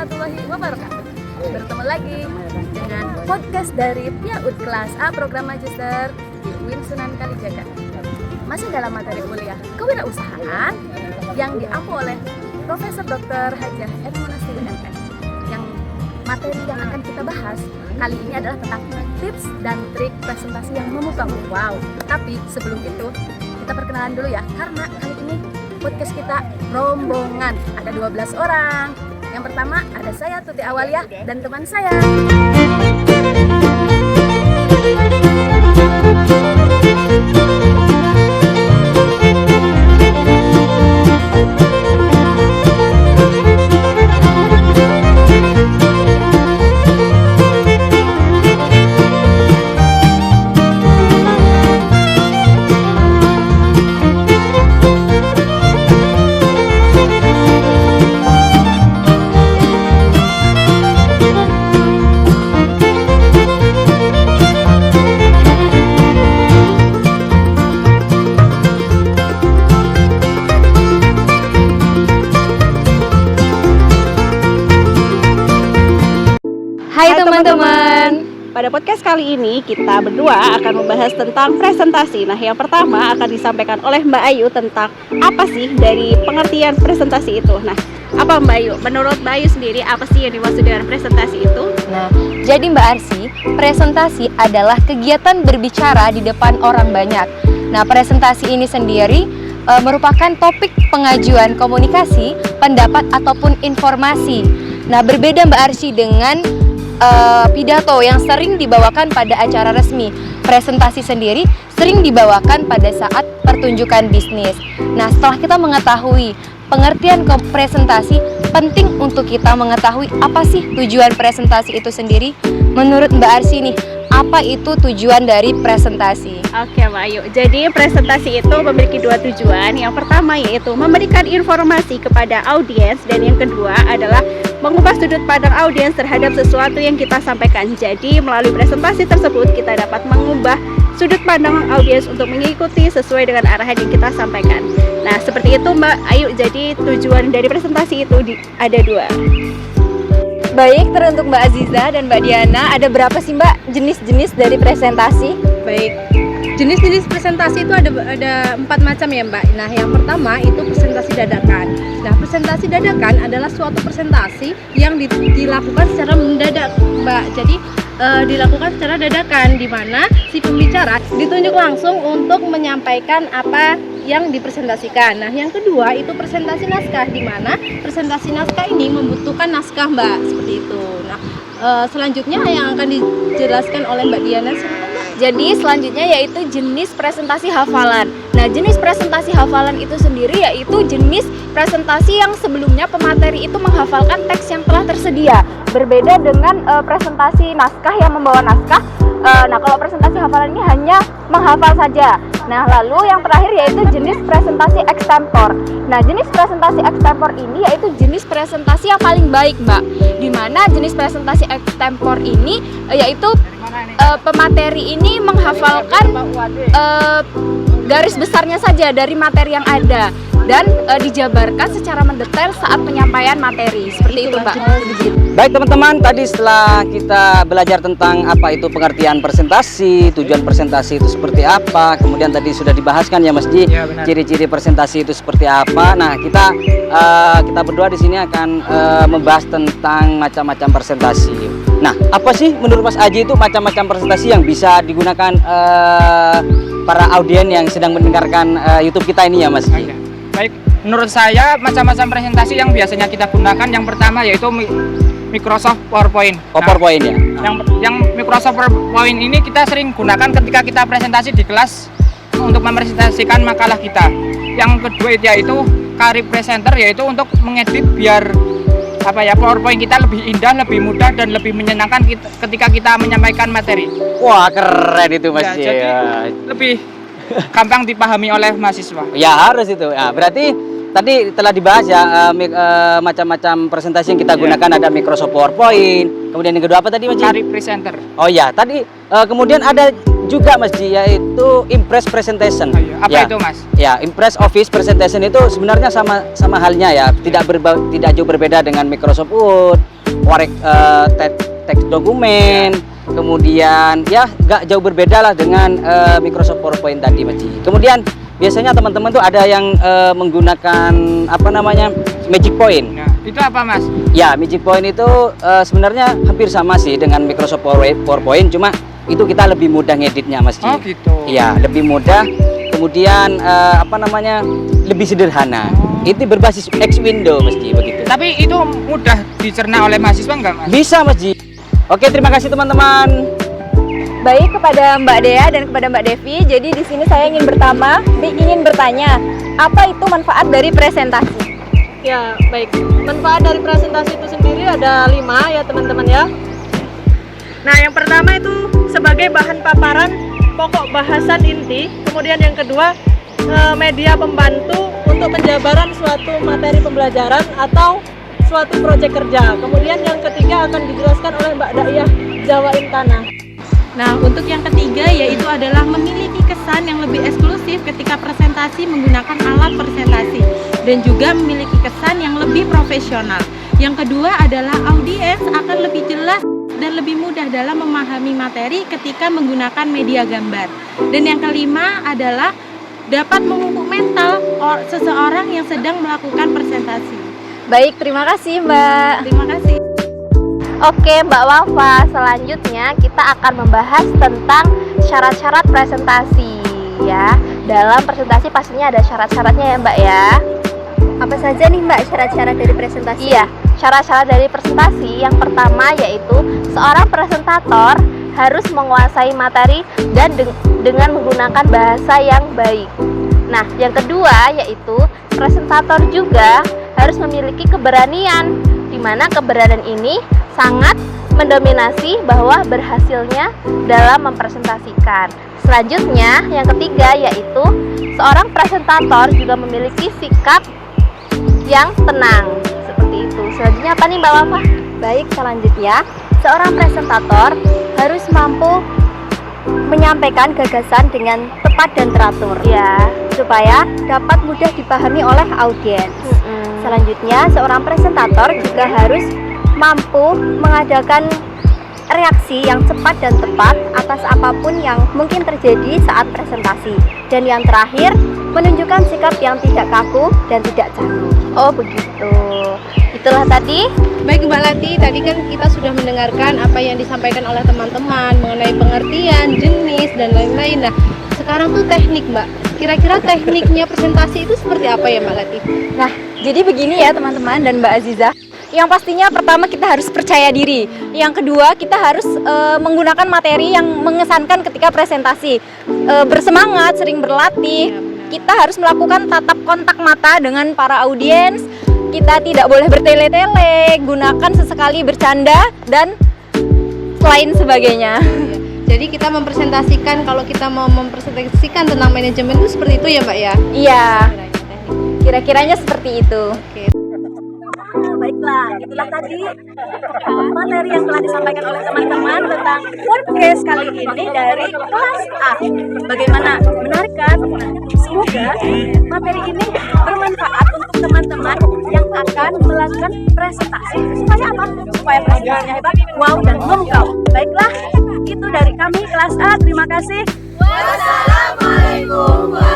warahmatullahi wabarakatuh. Bertemu lagi dengan podcast dari PIAUD Kelas A Program Magister di UIN Sunan Kalijaga. Masih dalam materi kuliah kewirausahaan yang diampu oleh Profesor Dr. Hajah Ermonasti UMN. Yang materi yang akan kita bahas kali ini adalah tentang tips dan trik presentasi yang memukau. Wow, tapi sebelum itu kita perkenalan dulu ya, karena kali ini podcast kita rombongan, ada 12 orang. Yang pertama ada saya Tuti Awalia dan teman saya. Hai teman-teman, pada podcast kali ini kita berdua akan membahas tentang presentasi. Nah, yang pertama akan disampaikan oleh Mbak Ayu tentang apa sih dari pengertian presentasi itu. Nah, apa Mbak Ayu? Menurut Mbak Ayu sendiri apa sih yang dimaksud dengan presentasi itu? Nah, jadi Mbak Arsi, presentasi adalah kegiatan berbicara di depan orang banyak. Nah, presentasi ini sendiri merupakan topik pengajuan komunikasi, pendapat ataupun informasi. Nah, berbeda Mbak Arsi dengan pidato yang sering dibawakan pada acara resmi. Presentasi sendiri sering dibawakan pada saat pertunjukan bisnis. Nah, setelah kita mengetahui pengertian presentasi, penting untuk kita mengetahui apa sih tujuan presentasi itu sendiri. Menurut Mbak Arsi nih, apa itu tujuan dari presentasi? Oke Mbak Ayu, jadi presentasi itu memiliki dua tujuan. Yang pertama yaitu memberikan informasi kepada audiens, dan yang kedua adalah mengubah sudut pandang audiens terhadap sesuatu yang kita sampaikan. Jadi melalui presentasi tersebut kita dapat mengubah sudut pandang audiens untuk mengikuti sesuai dengan arahan yang kita sampaikan. Nah, seperti itu Mbak Ayu, jadi tujuan dari presentasi itu ada dua. Baik, teruntuk Mbak Aziza dan Mbak Diana, ada berapa sih Mbak jenis-jenis dari presentasi? Baik, jenis-jenis presentasi itu ada 4 macam ya Mbak. Nah, yang pertama itu presentasi dadakan. Nah, presentasi dadakan adalah suatu presentasi yang dilakukan secara mendadak Mbak. Jadi dilakukan secara dadakan, di mana si pembicara ditunjuk langsung untuk menyampaikan apa yang dipresentasikan. Nah, yang kedua itu presentasi naskah, di mana presentasi naskah ini membutuhkan naskah Mbak, seperti itu. Nah, selanjutnya yang akan dijelaskan oleh Mbak Diana. Jadi selanjutnya yaitu jenis presentasi hafalan. Nah, jenis presentasi hafalan itu sendiri yaitu jenis presentasi yang sebelumnya pemateri itu menghafalkan teks yang telah tersedia. Berbeda dengan presentasi naskah yang membawa naskah. Nah, kalau presentasi hafalan ini hanya menghafal saja. Nah, lalu yang terakhir yaitu jenis presentasi extempor. Nah, jenis presentasi extempor ini yaitu jenis presentasi yang paling baik, Mbak. Di mana jenis presentasi extempor ini yaitu pemateri ini menghafalkan garis besarnya saja dari materi yang ada dan dijabarkan secara mendetail saat penyampaian materi. Seperti itu, Mbak. Baik teman-teman, tadi setelah kita belajar tentang apa itu pengertian presentasi, tujuan presentasi itu seperti apa, kemudian tadi sudah dibahaskan ya Mas Ji, ciri-ciri presentasi itu seperti apa. Nah, kita berdua di sini akan membahas tentang macam-macam presentasi. Nah, apa sih menurut Mas Aji itu macam-macam presentasi yang bisa digunakan para audien yang sedang mendengarkan YouTube kita ini ya Mas Ji? Baik, menurut saya macam-macam presentasi yang biasanya kita gunakan, yang pertama yaitu Microsoft PowerPoint. PowerPoint ya. Yang Microsoft PowerPoint ini kita sering gunakan ketika kita presentasi di kelas untuk mempresentasikan makalah kita. Yang kedua yaitu Career Presenter, yaitu untuk mengedit biar PowerPoint kita lebih indah, lebih mudah dan lebih menyenangkan ketika kita menyampaikan materi. Wah, keren itu Mas Ji. Jadi lebih gampang dipahami oleh mahasiswa. Ya harus itu. Ya, berarti tadi telah dibahas ya macam-macam presentasi yang kita gunakan, ada Microsoft PowerPoint. Kemudian yang kedua apa tadi Mas Ji? Career Presenter. Oh ya, tadi kemudian ada juga Mas Ji, yaitu Impress Presentation. Oh, iya. Apa ya, itu Mas? Ya, Impress Office Presentation itu sebenarnya sama halnya ya, tidak jauh berbeda dengan Microsoft Word, korek teks dokumen, kemudian ya nggak jauh berbeda lah dengan Microsoft PowerPoint tadi Mas Ji. Kemudian biasanya teman-teman tuh ada yang menggunakan apa namanya Magic Point. Nah, itu apa Mas? Ya, Magic Point itu sebenarnya hampir sama sih dengan Microsoft PowerPoint, cuma itu kita lebih mudah ngeditnya Mas Ji. Oh gitu. Iya, lebih mudah. Kemudian apa namanya lebih sederhana. Itu berbasis X window Mas Ji begitu. Tapi itu mudah dicerna oleh mahasiswa nggak Mas? Bisa Mas Ji. Oke, terima kasih teman-teman. Baik, kepada Mbak Dea dan kepada Mbak Devi. Jadi di sini saya ingin bertanya, apa itu manfaat dari presentasi? Ya, baik. Manfaat dari presentasi itu sendiri ada 5 ya teman-teman ya. Nah, yang pertama itu sebagai bahan paparan pokok bahasan inti. Kemudian yang kedua, media pembantu untuk penjabaran suatu materi pembelajaran atau suatu proyek kerja. Kemudian yang ketiga akan dijelaskan oleh Mbak Dayah Jawa Intana. Nah, untuk yang ketiga yaitu adalah memiliki kesan yang lebih eksklusif ketika presentasi menggunakan alat presentasi dan juga memiliki kesan yang lebih profesional. Yang kedua adalah audiens akan lebih jelas dan lebih mudah dalam memahami materi ketika menggunakan media gambar. Dan yang kelima adalah dapat memupuk mental seseorang yang sedang melakukan presentasi. Baik, terima kasih Mbak. Terima kasih. Oke Mbak Wafa, selanjutnya kita akan membahas tentang syarat-syarat presentasi ya. Dalam presentasi pastinya ada syarat-syaratnya ya Mbak ya. Apa saja nih Mbak syarat-syarat dari presentasi? Iya, syarat-syarat dari presentasi yang pertama yaitu seorang presentator harus menguasai materi dan dengan menggunakan bahasa yang baik. Nah, yang kedua yaitu presentator juga harus memiliki keberanian, di mana keberanian ini sangat mendominasi bahwa berhasilnya dalam mempresentasikan. Selanjutnya, yang ketiga yaitu seorang presentator juga memiliki sikap yang tenang. Seperti itu. Selanjutnya apa nih Mbak Wafa? Baik, selanjutnya seorang presentator harus mampu menyampaikan gagasan dengan tepat dan teratur Ya. supaya dapat mudah dipahami oleh audiens. Selanjutnya, seorang presentator juga harus mampu mengadakan reaksi yang cepat dan tepat atas apapun yang mungkin terjadi saat presentasi. Dan yang terakhir, menunjukkan sikap yang tidak kaku dan tidak canggung. Oh begitu. Itulah tadi. Baik Mbak Lati, tadi kan kita sudah mendengarkan apa yang disampaikan oleh teman-teman mengenai pengertian, jenis, dan lain-lain. Nah, sekarang tuh teknik Mbak. Kira-kira tekniknya presentasi itu seperti apa ya Mbak Lati? Nah, jadi begini ya teman-teman dan Mbak Aziza. Yang pastinya pertama kita harus percaya diri. Yang kedua kita harus menggunakan materi yang mengesankan ketika presentasi. Bersemangat, sering berlatih. Kita harus melakukan tatap kontak mata dengan para audiens. Kita tidak boleh bertele-tele, gunakan sesekali bercanda dan lain sebagainya. Jadi kita mempresentasikan, kalau kita mau mempresentasikan tentang manajemen itu seperti itu ya Mbak ya? Iya, kira-kiranya seperti itu. Baiklah, itulah tadi materi yang telah disampaikan oleh teman-teman tentang podcast kali ini dari kelas A. Bagaimana? Menarik kan? Semoga materi ini bermanfaat untuk teman-teman yang akan melakukan presentasi. Supaya apa? Supaya presentasinya hebat, wow, dan memukau. Baiklah, itu dari kami kelas A. Terima kasih. Wassalamualaikum.